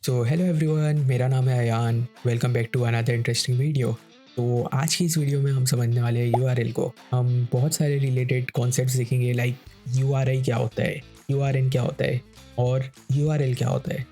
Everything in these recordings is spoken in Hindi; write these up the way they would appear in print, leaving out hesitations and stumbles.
सो हेलो एवरीवन, मेरा नाम है Ayaan. Welcome back to another interesting video. तो आज की इस वीडियो में हम समझने वाले हैं यूआरएल को। हम बहुत सारे रिलेटेड कॉन्सेप्ट्स देखेंगे, लाइक यूआरआई क्या होता है, यूआरएन क्या होता है और यूआरएल क्या होता है।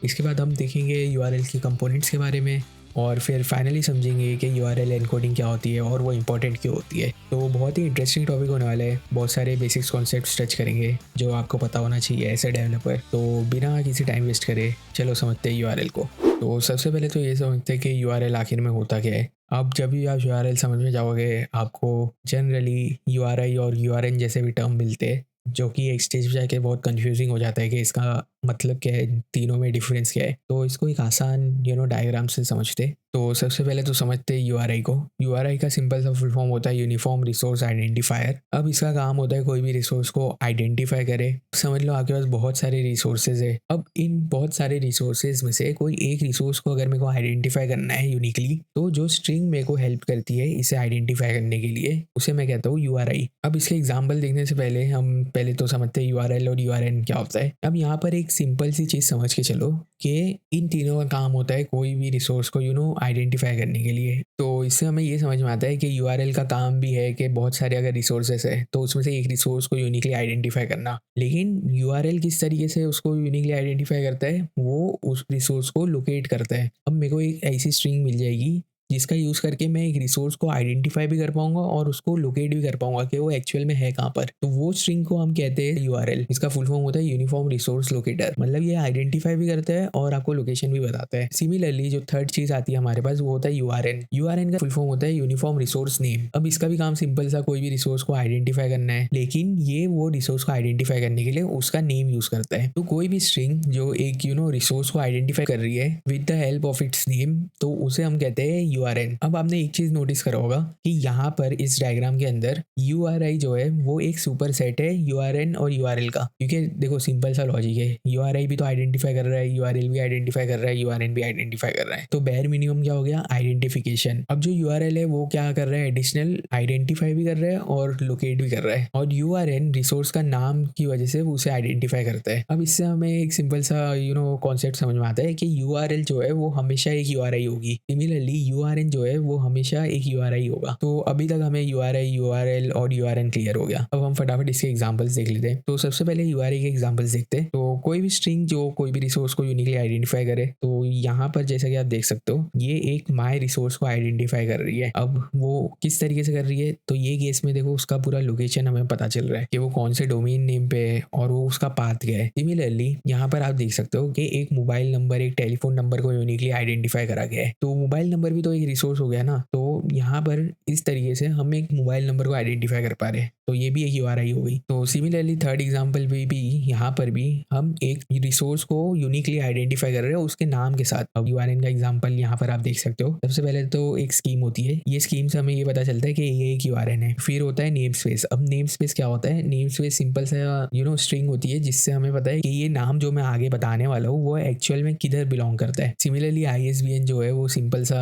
इसके बाद हम देखेंगे यूआरएल के कंपोनेंट्स के बारे में और फिर फाइनली समझेंगे कि यूआरएल एनकोडिंग क्या होती है और वो इम्पोर्टेंट क्यों होती है। तो बहुत ही इंटरेस्टिंग टॉपिक होने वाला है। बहुत सारे बेसिक्स कॉन्सेप्ट्स टच करेंगे जो आपको पता होना चाहिए एज ए डेवलपर। तो बिना किसी टाइम वेस्ट करे चलो समझते हैं यूआरएल को। तो सबसे पहले तो ये समझते हैं कि यूआरएल आखिर में होता क्या है। अब जब भी आप यूआरएल समझ में जाओगे आपको जनरली यूआरआई और यूआरएन जैसे भी टर्म मिलते हैं, जो कि एक स्टेज पे जाके बहुत कंफ्यूजिंग हो जाता है कि इसका मतलब क्या है, तीनों में डिफरेंस क्या है। तो इसको एक आसान डायग्राम से समझते। तो सबसे पहले तो समझते हैं यूआरआई को। यूआरआई का सिंपल सा फुल फॉर्म होता है यूनिफॉर्म रिसोर्स आइडेंटिफायर। अब इसका काम होता है कोई भी रिसोर्स को आइडेंटिफाई करे। समझ लो आपके पास बहुत सारे रिसोर्सेज है। अब इन बहुत सारे रिसोर्सेज में से कोई एक रिसोर्स को अगर मेरे को आइडेंटिफाई करना है यूनिकली, तो जो स्ट्रिंग मेरे को हेल्प करती है इसे आइडेंटिफाई करने के लिए, उसे मैं कहता हूँ यूआरआई। अब इसके एग्जाम्पल देखने से पहले हम पहले तो समझते हैं यूआरएल और यूआरएन क्या होता है। अब यहाँ पर एक सिंपल सी चीज़ समझ के चलो कि इन तीनों का काम होता है कोई भी रिसोर्स को आइडेंटिफाई करने के लिए। तो इससे हमें ये समझ में आता है कि यूआरएल का काम भी है कि बहुत सारे अगर रिसोर्सेस है तो उसमें से एक रिसोर्स को यूनिकली आइडेंटिफाई करना। लेकिन यूआरएल किस तरीके से उसको यूनिकली आइडेंटिफाई करता है, वो उस रिसोर्स को लोकेट करता है। अब मेरे को एक ऐसी स्ट्रिंग मिल जाएगी जिसका यूज़ करके मैं एक रिसोर्स को आइडेंटिफाई भी कर पाऊंगा और उसको लोकेट भी कर पाऊंगा कि वो एक्चुअल में है कहाँ पर। तो वो स्ट्रिंग को हम कहते हैं यूआरएल। इसका फुल फॉर्म होता है यूनिफॉर्म रिसोर्स लोकेटर। मतलब ये आइडेंटिफाई भी करता है और आपको लोकेशन भी बताता है। सिमिलरली जो थर्ड चीज आती है हमारे पास वो होता है यूआरएन। यूआरएन का फुल फॉर्म होता है यूनिफॉर्म रिसोर्स नेम। अब इसका भी काम सिंपल सा कोई भी रिसोर्स को आइडेंटिफाई करना है, लेकिन ये वो रिसोर्स को आइडेंटिफाई करने के लिए उसका नेम यूज करता है। तो कोई भी स्ट्रिंग जो एक रिसोर्स को आइडेंटिफाई कर रही है with the help of its name, तो उसे हम कहते हैं यूआरएन। अब आपने एक चीज नोटिस करा होगा कि यहाँ पर इस डायग्राम के अंदर यूआरआई जो है वो एक सुपर सेट है यूआरएन और यूआरएल का। क्योंकि देखो सिंपल सा लॉजिक है, यूआरआई भी तो आइडेंटिफाई कर रहा है, यूआरएल भी आइडेंटिफाई कर रहा है, यूआरएन भी आइडेंटिफाई कर रहा है। तो बेयर मिनिमम क्या हो गया, आइडेंटिफिकेशन। अब जो यूआरएल है वो क्या कर रहा है, एडिशनल आइडेंटिफाई भी कर रहा है और लोकेट भी कर रहा है। और यूआरएन रिसोर्स का नाम की वजह से वो उसे आइडेंटिफाई करता है। अब इससे हमें एक सिंपल सा कॉन्सेप्ट समझ में आता है कि यूआरएल जो है वो हमेशा एक यूआरआई होगी। सिमिलरली यूआरएन जो है वो हमेशा एक यूआरआई होगा। तो अभी तक हमें यूआरआई, यूआरएल और यूआरएन क्लियर हो गया। अब हम फटाफट इसके एग्जांपल्स देख लेते हैं। तो सबसे पहले यूआरआई के एग्जांपल्स देखते हैं। तो कोई भी स्ट्रिंग जो कोई भी रिसोर्स को यूनिकली आइडेंटिफाई करे, तो यहाँ पर जैसा कि आप देख सकते हो ये एक माय रिसोर्स को आइडेंटिफाई कर रही है। अब वो किस तरीके से कर रही है, तो ये केस में देखो उसका पूरा लोकेशन हमें पता चल रहा है कि वो कौन से डोमेन नेम पे है और वो उसका पाथ क्या है। सिमिलरली यहाँ पर आप देख सकते हो कि एक मोबाइल नंबर, एक टेलीफोन नंबर को यूनिकली आइडेंटिफाई करा गया है। तो मोबाइल नंबर भी तो एक रिसोर्स हो गया ना। तो यहाँ पर इस तरीके से हम एक मोबाइल नंबर को आइडेंटिफाई कर पा रहे हैं, तो ये भी एक यूआरआई हो गई। तो सिमिलरली थर्ड एग्जांपल पे भी यहाँ पर भी हम एक रिसोर्स को यूनिकली आइडेंटिफाई कर रहे हैं उसके नाम के साथ। अब यूआरएन का एग्जांपल यहाँ पर आप देख सकते हो। सबसे पहले तो एक स्कीम होती है, ये स्कीम से हमें ये पता चलता है कि ये एक यूआरएन है। फिर होता है नेम स्पेस। अब नेम स्पेस क्या होता है, नेम स्पेस सिंपल सा स्ट्रिंग होती है जिससे हमें पता है कि ये नाम जो मैं आगे बताने वाला हूँ वो एक्चुअल में किधर बिलोंग करता है। सिमिलरली आईएसबीएन जो है वो सिंपल सा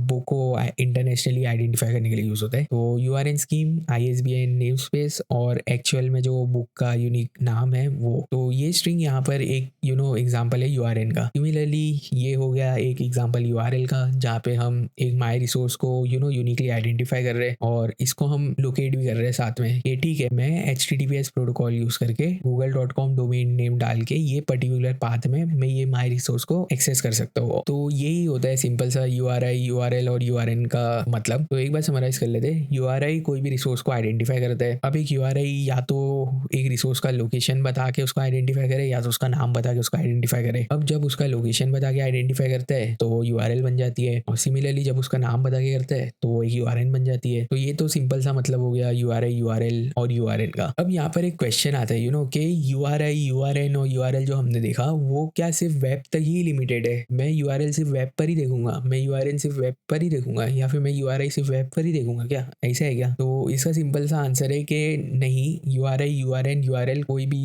बुक को इंटरनेशनली आइडेंटिफाई करने के लिए यूज होता है। तो URN scheme, ISBN, name space और एक्चुअल में जो बुक का यूनिक नाम है वो। तो ये स्ट्रिंग यहाँ पर एक एग्जांपल है यूआरएन का। सिमिलरली ये हो गया एक एग्जांपल यूआरएल का, जहाँ पे हम एक माई रिसोर्स को यूनिकली आइडेंटिफाई कर रहे हैं और इसको हम लोकेट भी कर रहे हैं साथ में। ये ठीक है, मैं HTTPS प्रोटोकॉल यूज करके google.com डोमेन नेम डाल के ये पर्टिकुलर पाथ में मैं ये माई रिसोर्स को एक्सेस कर सकता हूँ। तो यही होता है सिंपल सा यूआरआई, यूआरएल और यूआरएन का मतलब। तो एक बार समराइज कर लेते हैं। यूआरआई कोई भी रिसोर्स को आइडेंटिफाई करता है। अब एक यूआरआई या तो एक रिसोर्स का लोकेशन बता के उसको आइडेंटिफाई करे या तो उसका नाम बता के उसको आइडेंटिफाई करे। अब जब उसका लोकेशन बता के आइडेंटिफाई करता है तो वो यूआरएल बन जाती है, और सिमिलरली जब उसका नाम बता के करता है तो वो एक यूआरएन बन जाती है। तो ये तो सिंपल सा मतलब हो गया यूआरआई, यूआरएल और यूआरएन का। अब यहाँ पर एक क्वेश्चन आता है कि यूआरआई, यूआरएन और यूआरएल जो हमने देखा वो क्या सिर्फ वेब तक ही लिमिटेड है। मैं यूआरएल सिर्फ वेब पर ही देखूंगा, मैं यूआरएन सिर्फ वेब पर ही देखूंगा, या फिर मैं URI सिर्फ वेब पर ही देखूंगा क्या, ऐसा है क्या? तो इसका सिंपल सा आंसर है कि नहीं, URI, URN, URL कोई भी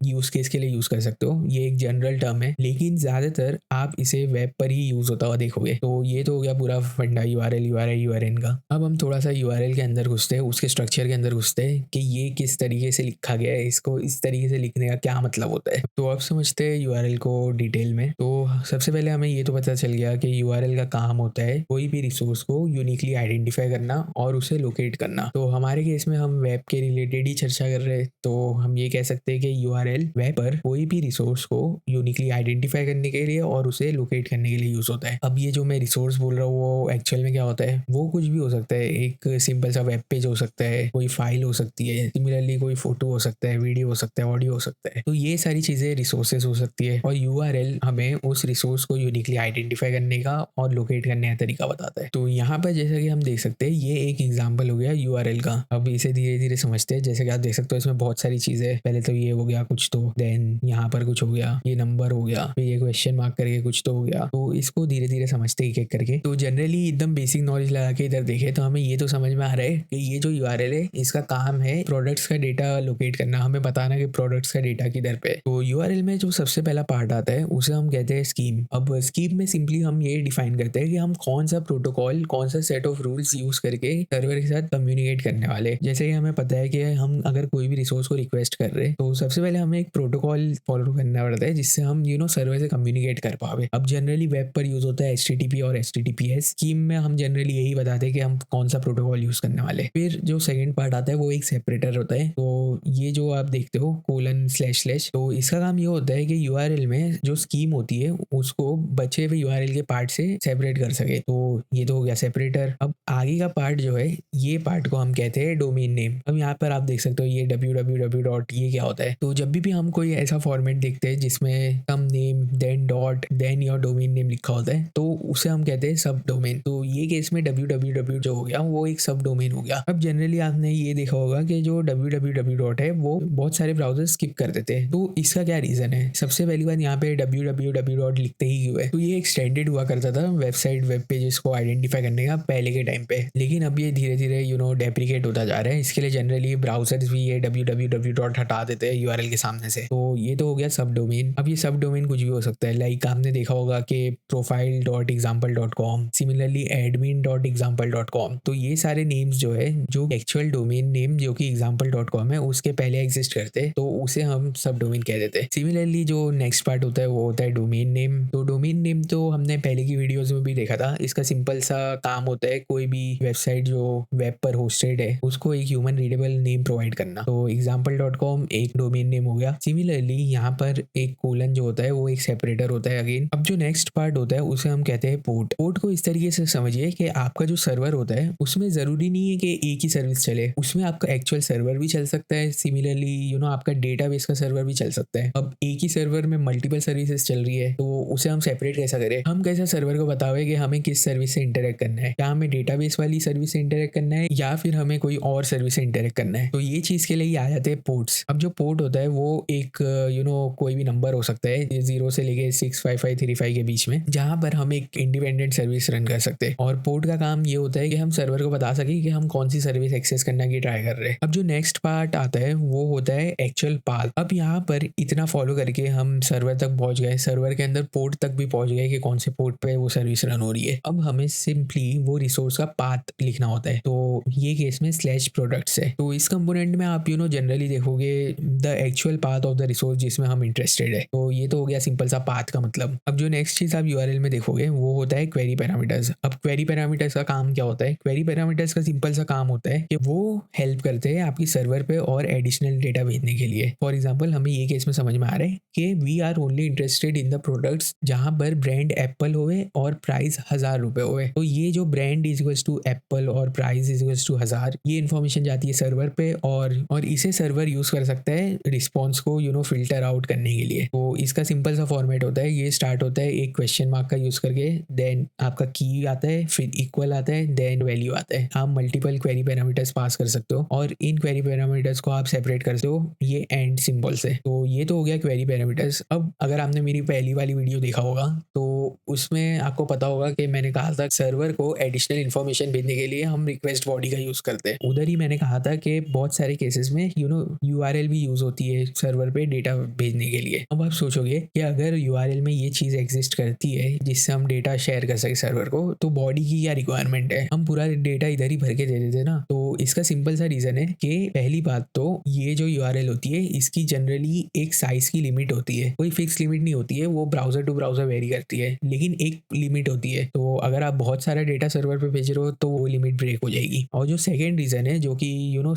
यूज केस के लिए यूज कर सकते हो, ये एक जनरल टर्म है, लेकिन ज्यादातर आप इसे वेब पर ही यूज होता हुआ देखोगे। तो ये तो हो गया पूरा फंडा URL, URI, URN का। अब हम थोड़ा सा URL के अंदर घुसते हैं, उसके स्ट्रक्चर के अंदर घुसते हैं कि ये किस तरीके से लिखा गया है, इसको इस तरीके से लिखने का क्या मतलब होता है। तो अब समझते हैं URL को डिटेल में। तो सबसे पहले हमें ये तो पता चल गया कि URL का काम होता है कोई भी रिसोर्स को यूनिकली आइडेंटिफाई करना और उसे लोकेट करना। तो हमारे केस में हम वेब के रिलेटेड ही चर्चा कर रहे हैं, तो हम ये कह सकते हैं कि URL वेब पर कोई भी रिसोर्स को यूनिकली आइडेंटिफाई करने के लिए और उसे लोकेट करने के लिए यूज होता है। अब ये जो मैं रिसोर्स बोल रहा हूँ वो एक्चुअल में क्या होता है, वो कुछ भी हो सकता है। एक सिंपल सा वेब पेज हो सकता है, कोई फाइल हो सकती है, सिमिलरली कोई फोटो हो सकता है, वीडियो हो सकता है, ऑडियो हो सकता है। तो ये सारी चीजें रिसोर्सेज हो सकती है, और URL हमें उस रिसोर्स को यूनिकली आइडेंटिफाई करने का और लोकेट करने का तरीका बताता है। तो यहाँ पर जैसा कि हम देख सकते हैं, ये एक एग्जाम्पल हो गया URL का। अब इसे धीरे धीरे समझते हैं। जैसे कि आप देख सकते हो इसमें बहुत सारी चीजें, पहले तो ये हो गया कुछ, तो देन यहाँ पर कुछ हो गया, ये नंबर हो गया, फिर ये क्वेश्चन मार्क करके कुछ तो हो गया। तो इसको धीरे धीरे समझते एक एक करके। तो जनरली एकदम बेसिक नॉलेज लगा के इधर देखे तो हमें ये तो समझ में आ रहा है कि ये जो URL है इसका काम है प्रोडक्ट्स का डेटा लोकेट करना, हमें बताना कि प्रोडक्ट्स का डेटा किधर पे। तो URL में जो सबसे पहला पार्ट आता है उसे हम कहते हैं स्कीम। अब स्कीम में सिंपली हम ये डिफाइन करते हैं कि हम कौन सा प्रोटोकॉल, कौन सा सेट ऑफ रूल्स यूज करके सर्वर के साथ कम्युनिकेट करने वाले। जैसे कि हमें पता है कि हम अगर कोई भी रिसोर्स को रिक्वेस्ट कर रहे हैं तो सबसे पहले हमें एक प्रोटोकॉल फॉलो करना पड़ता है जिससे हम सर्वर से कम्युनिकेट कर पावे। अब जनरली वेब पर यूज होता है HTTP और HTTPS। स्कीम में हम जनरली यही बताते हैं कि हम कौन सा प्रोटोकॉल यूज करने वाले। फिर जो सेकंड पार्ट आता है वो एक सेपरेटर होता है। तो ये जो आप देखते हो :// तो इसका काम ये होता है कि URL में जो स्कीम होती है उसको बचे हुए URL के पार्ट से सेपरेट कर सके। तो ये तो हो गया सेपरेटर। अब आगे का पार्ट जो है, ये पार्ट को हम कहते हैं डोमेन नेम। अब यहाँ पर आप देख सकते हो ये www. ये क्या होता है। तो जब भी हम कोई ऐसा फॉर्मेट देखते हैं जिसमें some name then dot then your domain name लिखा होता है, तो उसे हम कहते हैं सब डोमेन। तो ये केस में www जो हो गया वो एक सब डोमेन हो गया। अब जनरली आपने ये देखा होगा कि जो www. है वो बहुत सारे ब्राउजर स्किप कर देते हैं। तो इसका क्या रीजन है? सबसे पहली बात, यहाँ पे www. लिखते ही क्यों है? तो ये एक्सटेंडेड हुआ करता था वेबसाइट, वेब पेजेस को आइडेंटिफाई करने का पहले के टाइम पे, लेकिन अब ये धीरे धीरे डेप्रिकेट होता जा रहा है। इसके लिए जनरली ब्राउजर्स भी ये www. हटा देते हैं URL के सामने से। तो ये तो हो गया सब डोमेन। अब ये सब डोमेन कुछ भी हो सकता है, लाइक आपने देखा होगा कि profile.example.com, सिमिलरली admin.example.com। तो ये सारे नेम्स जो है, जो एक्चुअल डोमेन नेम जो कि example.com है उसके पहले एग्जिस्ट करते, तो उसे हम सब डोमेन कह देते हैं। सिमिलरली जो नेक्स्ट पार्ट होता है वो होता है डोमेन नेम। तो डोमेन नेम तो हमने पहले की वीडियोस में भी देखा था। इसका सिंपल सा काम होता है कोई भी वेबसाइट जो वेब पर होस्टेड है उसको एक ह्यूमन रीडेबल नेम प्रोवाइड करना। तो example.com एक डोमेन नेम हो गया। सिमिलरली यहाँ पर एक कोलन जो होता है वो एक सेपरेटर होता है अगेन। अब जो नेक्स्ट पार्ट होता है उसे हम कहते हैं पोर्ट। पोर्ट को इस तरीके से समझिए कि आपका जो सर्वर होता है उसमें जरूरी नहीं है कि एक ही सर्विस चले, उसमें आपका एक्चुअल सर्वर भी चल सकता है। सिमिलरली आपका डेटाबेस का सर्वर भी चल सकता है। अब एक ही सर्वर में मल्टीपल सर्विसेज चल रही है तो उसे हम सेपरेट कैसा करें? हम कैसा सर्वर को बतावे कि हमें किस सर्विस से इंटरेक्ट करना है, क्या हमें डेटाबेस वाली सर्विस से इंटरेक्ट करना है या फिर हमें कोई और सर्विस से इंटरेक्ट करना है। तो ये चीज के लिए आ जाते हैं पोर्ट्स। अब जो पोर्ट होता है वो एक कोई भी नंबर हो सकता है 0 से लेके 65535 के बीच में, जहां पर हम एक इंडिपेंडेंट सर्विस रन कर सकते हैं। और पोर्ट का काम ये होता है कि हम सर्वर को बता सके कि हम कौन सी सर्विस एक्सेस करने की ट्राई कर रहे हैं। अब जो नेक्स्ट पार्ट आता है वो होता है एक्चुअल पाथ। अब यहाँ पर इतना फॉलो करके हम सर्वर तक पहुंच गए, सर्वर के अंदर पोर्ट तक भी पहुंच गए कि कौन से पोर्ट पे वो सर्विस रन हो रही है। अब हमें सिंपली वो रिसोर्स का पाथ लिखना होता है। तो ये केस में /products है। तो इस कंपोनेंट में आप जनरली देखोगे the actual path of the resource जिसमें हम इंटरेस्टेड है। तो ये तो हो गया सिंपल सा पाथ का मतलब। अब जो नेक्स्ट चीज आप URL में देखोगे वो होता है क्वेरी पैरामीटर्स। अब क्वेरी पैरामीटर्स का काम क्या होता है? क्वेरी पैरामीटर्स का सिंपल सा काम होता है कि वो हेल्प करते हैं आपकी सर्वर पे और एडिशनल डेटा भेजने के लिए। फॉर एग्जाम्पल हमें ये केस में समझ में आ रहा है कि we are only interested in the products जहां पर ब्रांड एप्पल होवे और प्राइस 1000 रुपए होवे। तो ये जो ब्रांड इज टू एप्पल और प्राइस इज टू 1000, ये इन्फॉर्मेशन जाती है सर्वर पे और इसे सर्वर यूज कर सकता है रिस्पॉन्स को फिल्टर आउट करने के लिए। तो इसका सिंपल सा फॉर्मेट होता है, ये स्टार्ट होता है एक क्वेश्चन मार्क का यूज करके, देन आपका की आता है, फिर इक्वल आता है, देन वैल्यू आता है। आप मल्टीपल क्वेरी पैरामीटर्स पास कर सकते हो और इन क्वेरी पैरामीटर्स को आप सेपरेट करते हो ये एंड सिंबल से। तो ये तो हो गया क्वेरी पैरामीटर्स। अब अगर आपने मेरी पहली वाली वीडियो देखा होगा तो उसमें आपको पता होगा कि मैंने कहा था सर्वर को एडिशनल इन्फॉर्मेशन भेजने के लिए हम रिक्वेस्ट बॉडी का यूज़ करते हैं। उधर ही मैंने कहा था कि बहुत सारे केसेस में यूआरएल भी यूज़ होती है सर्वर पे डेटा भेजने के लिए। अब आप सोचोगे कि अगर यूआरएल में ये चीज़ एग्जिस्ट करती है जिससे हम डेटा शेयर कर सके सर्वर को, तो बॉडी की क्या रिक्वायरमेंट है, हम पूरा डेटा इधर ही भर के दे देते ना। तो इसका सिंपल सा रीज़न है कि पहली बात तो ये जो यूआरएल होती है इसकी जनरली एक साइज की लिमिट होती है, कोई फिक्स लिमिट नहीं होती है, वो ब्राउजर टू ब्राउजर वेरी करती है, लेकिन एक लिमिट होती है। तो अगर आप बहुत सारा डेटा सर्वर पे भेज रहे हो तो वो लिमिट ब्रेक हो जाएगी। और जो सेकेंड रीज़न है जो कि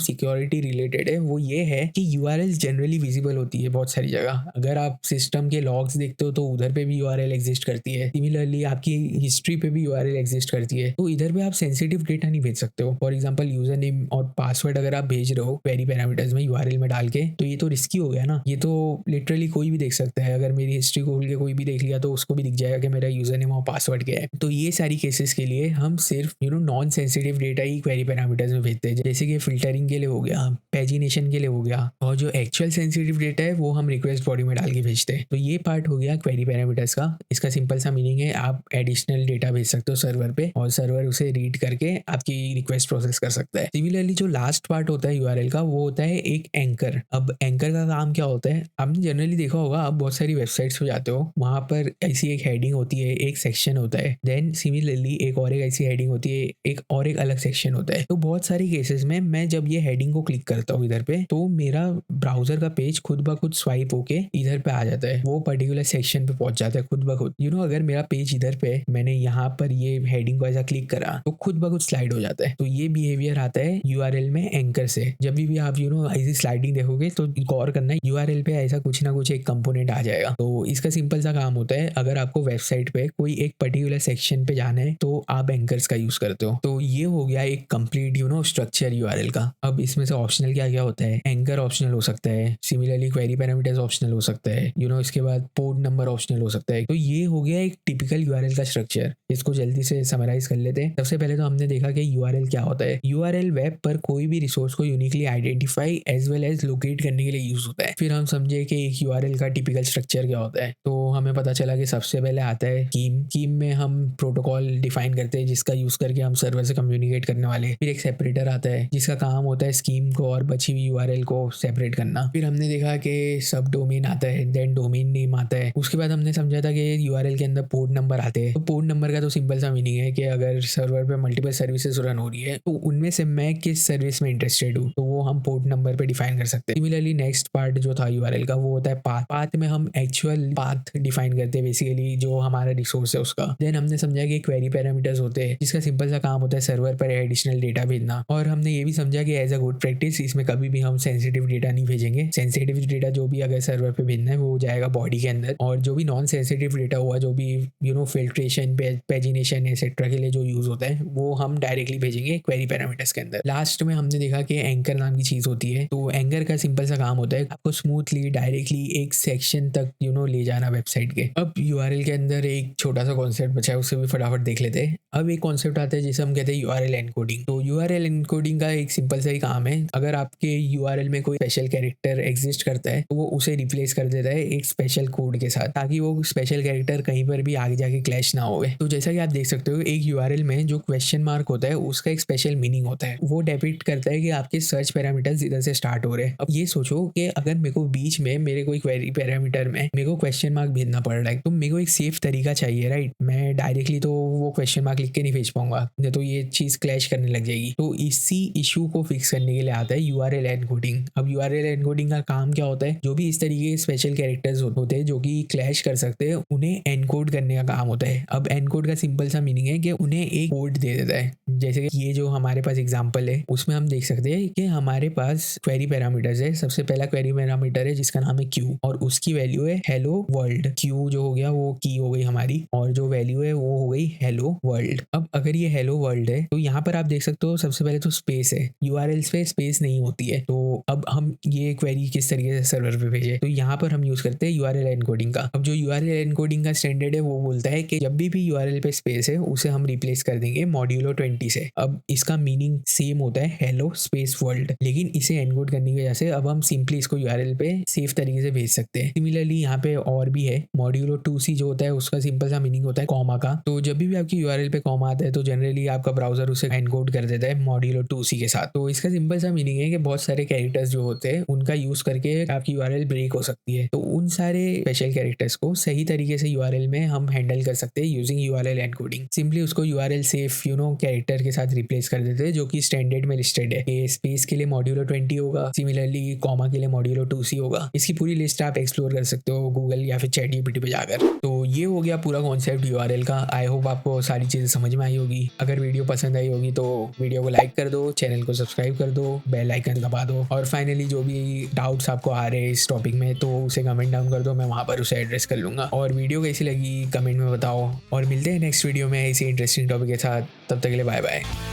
सिक्योरिटी रिलेटेड है, वो ये है कि यूआरएल जनरली विजिबल होती है बहुत सारी जगह। अगर आप सिस्टम के लॉग्स देखते हो तो उधर पे भी यूआरएल एग्जिस्ट करती है। सिमिलरली आपकी हिस्ट्री पे भी यूआरएल एग्जिस्ट करती है। तो इधर पे आप सेंसिटिव डेटा नहीं भेज सकते हो। फॉर एग्जांपल यूजर नेम और पासवर्ड अगर आप भेज रहे हो क्वेरी पैरामीटर्स में यूआरएल में डाल के, तो ये तो रिस्की हो गया ना। ये तो लिटरली कोई भी देख सकता है। अगर मेरी हिस्ट्री खोल के कोई भी देख लिया तो उसको भी दिख जाएगा कि मेरा यूजर नेम और पासवर्ड क्या है। तो ये सारी केसेस के लिए हम सिर्फ नॉन सेंसिटिव डेटा ही क्वेरी पैरामीटर्स में भेजते हैं, जैसे कि फिल्टरिंग के लिए हो गया, पैजिनेशन के लिए हो गया, और जो एक्चुअल सेंसिटिव डेटा है वो हम रिक्वेस्ट बॉडी में डाल के भेजते हैं। तो ये पार्ट हो गया क्वेरी पैरामीटर्स का। इसका सिंपल सा मीनिंग है आप एडिशनल डेटा भेज सकते हो सर्वर पे और सर्वर उसे रीड करके आपकी रिक्वेस्ट प्रोसेस कर सकता है। सिमिलरली जो लास्ट पार्ट होता है यूआरएल का, वो होता है एक एंकर। अब एंकर का काम क्या होता है, आपने जनरली देखा होगा, आप बहुत सारी वेबसाइट्स पे जाते हो, वहां पर ऐसी एक हेडिंग होती है, एक सेक्शन होता है, देन सिमिलरली एक और एक ऐसी हेडिंग होती है, एक और एक अलग सेक्शन होता है। तो बहुत सारी केसेस में मैं जब ये हेडिंग को क्लिक करता हूँ इधर पे, तो मेरा ब्राउजर का पेज खुद ब खुद स्वाइप होके इधर पे आ जाता है, वो पर्टिकुलर सेक्शन पे पहुंच जाता है खुद ब खुद। अगर मेरा पेज इधर पे, मैंने यहाँ पर ये हेडिंग को ऐसा क्लिक करा तो खुद ब खुद स्लाइड हो जाता है। तो ये बिहेवियर आता है यूआरएल में एंकर से। जब भी आप ऐसी स्लाइडिंग देखोगे तो गौर करना, यूआरएल पे ऐसा कुछ ना कुछ एक कंपोनेंट आ जाएगा। तो इसका सिंपल सा काम होता है, अगर आपको वेबसाइट पे कोई एक पर्टिकुलर सेक्शन पे जाना है तो आप एंकर्स का यूज करते हो। तो ये हो गया एक कंप्लीट स्ट्रक्चर यूआरएल का। अब इसमें से ऑप्शनल क्या क्या होता है, एंकर ऑप्शनल हो सकता है, सिमिलरली क्वेरी पैरामीटर्स ऑप्शनल हो सकता है, इसके बाद पोर्ट नंबर ऑप्शनल हो सकता है। तो ये हो गया एक टिपिकल यूआरएल का स्ट्रक्चर। इसको जल्दी से समराइज कर लेते हैं। सबसे पहले तो हमने देखा कि यूआरएल क्या होता है। यूआरएल वेब पर कोई भी रिसोर्स को uniquely identify as well as locate करने के लिए यूज होता है। फिर हम समझे कि एक यूआरएल का टिपिकल स्ट्रक्चर क्या होता है। तो हमें पता चला कि सबसे पहले आता है कीम में हम प्रोटोकॉल डिफाइन करते हैं जिसका यूज करके हम सर्वर से कम्युनिकेट करने वाले। फिर एक सेपरेटर आता है जिसका काम होता है स्कीम को और बची हुई यूआरएल को सेपरेट करना। फिर हमने देखा कि सब डोमेन आता है, देन डोमेन नेम आता है। उसके बाद हमने समझा था कि यूआरएल के अंदर पोर्ट नंबर आते हैं। तो पोर्ट नंबर का तो सिंपल सा मीनिंग है कि अगर सर्वर पे मल्टीपल सर्विसेज रन हो रही है तो उनमें से मैं किस सर्विस में इंटरेस्टेड हूँ, तो वो हम पोर्ट नंबर पे डिफाइन कर सकते हैं। सिमिलरली नेक्स्ट पार्ट जो था यूआरएल का, वो होता है पाथ। पाथ में हम एक्चुअल पाथ डिफाइन करते हैं, बेसिकली जो हमारा रिसोर्स है उसका। देन हमने समझा कि क्वेरी पैरामीटर्स होते हैं जिसका सिंपल सा काम होता है सर्वर पर एडिशनल डेटा भेजना। और हमने ये भी समझा कि एज अ गुड प्रैक्टिस इसमें कभी भी हम सेंसिटिव डेटा नहीं भेजेंगे। सेंसिटिव डेटा जो भी अगर सर्वर पे भेजना है वो जाएगा बॉडी के अंदर, और जो भी नॉन सेंसिटिव डेटा हुआ, जो भी फिल्ट्रेशन, पैजिनेशन एक्सेट्रा के लिए जो यूज होता है, वो हम डायरेक्टली भेजेंगे क्वेरी पैरामीटर्स के अंदर। लास्ट में हमने देखा कि एंकर नाम की चीज होती है। तो एंकर का सिंपल सा काम होता है आपको स्मूथली डायरेक्टली एक सेक्शन तक ले जाना वेबसाइट के। अब यूआरएल के अंदर एक छोटा सा कॉन्सेप्ट बचा है, उससे भी फटाफट देख लेते हैं। अब एक कॉन्सेप्ट आता है जिसे हम कहते हैं यूआरएल एनकोडिंग। तो यूआरएल एनकोडिंग का एक सिंपल सा ही काम है, अगर आपके यूआरएल में कोई स्पेशल कैरेक्टर एग्जिस्ट करता है तो वो उसे रिप्लेस कर देता है एक स्पेशल कोड के साथ, ताकि वो स्पेशल कैरेक्टर कहीं पर भी आगे जाके क्लैश ना हो। तो जैसा कि आप देख सकते हो, एक यूआरएल में जो क्वेश्चन मार्क होता है उसका एक स्पेशल मीनिंग होता है। वो डिपिक्ट करता है कि आपके सर्च पैरामीटर्स इधर से स्टार्ट हो रहे हैं। अब ये सोचो कि अगर मेरे को बीच में मेरे कोई क्वेरी पैरामीटर में मेरे को क्वेश्चन मार्क भेजना पड़ रहा है, तो मेरे को एक सेफ तरीका चाहिए, राइट। मैं डायरेक्टली तो वो क्वेश्चन मार्क लिख के नहीं भेज पाऊंगा, नहीं तो ये चीज क्लैश करने लग जाएगी। तो इसी इशू को फिक्स करने के लिए आता है यूआरएल एनकोडिंग। अब यूआरएल एनकोडिंग का काम क्या होता है, जो भी इस तरीके के स्पेशल कैरेक्टर्स होते हैं जो कि क्लैश कर सकते हैं, उन्हें एनकोड करने का काम होता है। अब एनकोड का सिंपल सा मीनिंग है कि उन्हें एक कोड दे देता है। जैसे कि ये जो हमारे पास एग्जांपल है उसमें हम देख सकते हैं कि हमारे पास क्वेरी पैरामीटर्स है। सबसे पहला क्वेरी पैरामीटर है जिसका नाम है क्यू, और उसकी वैल्यू है हेलो वर्ल्ड। क्यू जो हो गया वो की हो गई हमारी, और जो वैल्यू है वो हो गई हेलो वर्ल्ड। अब अगर ये हेलो वर्ल्ड है तो यहाँ पर आप देख सकते हो सबसे पहले तो स्पेस है, यूआरएल्स पे स्पेस नहीं होती है। तो अब हम ये क्वेरी किस तरीके से सर्वर पे भेजे, तो यहाँ पर हम यूज करते हैं यूआरएल एनकोडिंग का। अब जो यूआरएल एनकोडिंग का स्टैंडर्ड है वो बोलता है कि जब भी यूआरएल पे स्पेस है उसे हम रिप्लेस कर देंगे मॉड्यूलो 20 से। अब इसका मीनिंग सेम होता है हेलो स्पेस वर्ल्ड, लेकिन इसे एनकोड करने की वजह से अब हम सिंपली इसको यूआरएल पे सेफ तरीके से भेज सकते हैं। सिमिलरली यहाँ पे और भी है, मॉड्यूलो 2c जो होता है उसका सिंपल सा मीनिंग होता है कॉमा का। तो जब भी आपकी यूआरएल पे कॉमा आता है तो जनरली आपका ब्राउजर उसे एनकोड कर देता है मॉड्यूलो 2c के साथ। तो इसका सिंपल सा मीनिंग है कि बहुत सारे कैरेक्टर्स जो होते हैं उनका यूज करके आपकी यूआरएल ब्रेक हो सकती है। तो उन सारे स्पेशल कैरेक्टर्स को सही तरीके से यूआरएल में हम हैंडल कर सकते हैं यूजिंग यूआरएल एनकोडिंग। सिंपली उसको यूआरएल सेफ कैरेक्टर के साथ रिप्लेस कर देते हैं जो कि स्टैंडर्ड में लिस्टेड है कि स्पेस के लिए मॉड्यूलो 20 होगा, सिमिलरली कॉमा के लिए मॉड्यूलो 2c होगा। इसकी पूरी लिस्ट आप एक्सप्लोर कर सकते हो गूगल या फिर चैटजीपीटी पे जाकर। तो ये हो गया पूरा कॉन्सेप्ट यूआरएल का। आई होप आपको सारी चीज़ें समझ में आई होगी। अगर वीडियो पसंद आई होगी तो वीडियो को लाइक कर दो, चैनल को सब्सक्राइब कर दो, बेल आइकन दबा दो, और फाइनली जो भी डाउट्स आपको आ रहे हैं इस टॉपिक में तो उसे कमेंट डाउन कर दो, मैं वहाँ पर उसे एड्रेस कर लूँगा। और वीडियो कैसी लगी कमेंट में बताओ, और मिलते हैं नेक्स्ट वीडियो में इसी इंटरेस्टिंग टॉपिक के साथ। तब तक के लिए बाय बाय।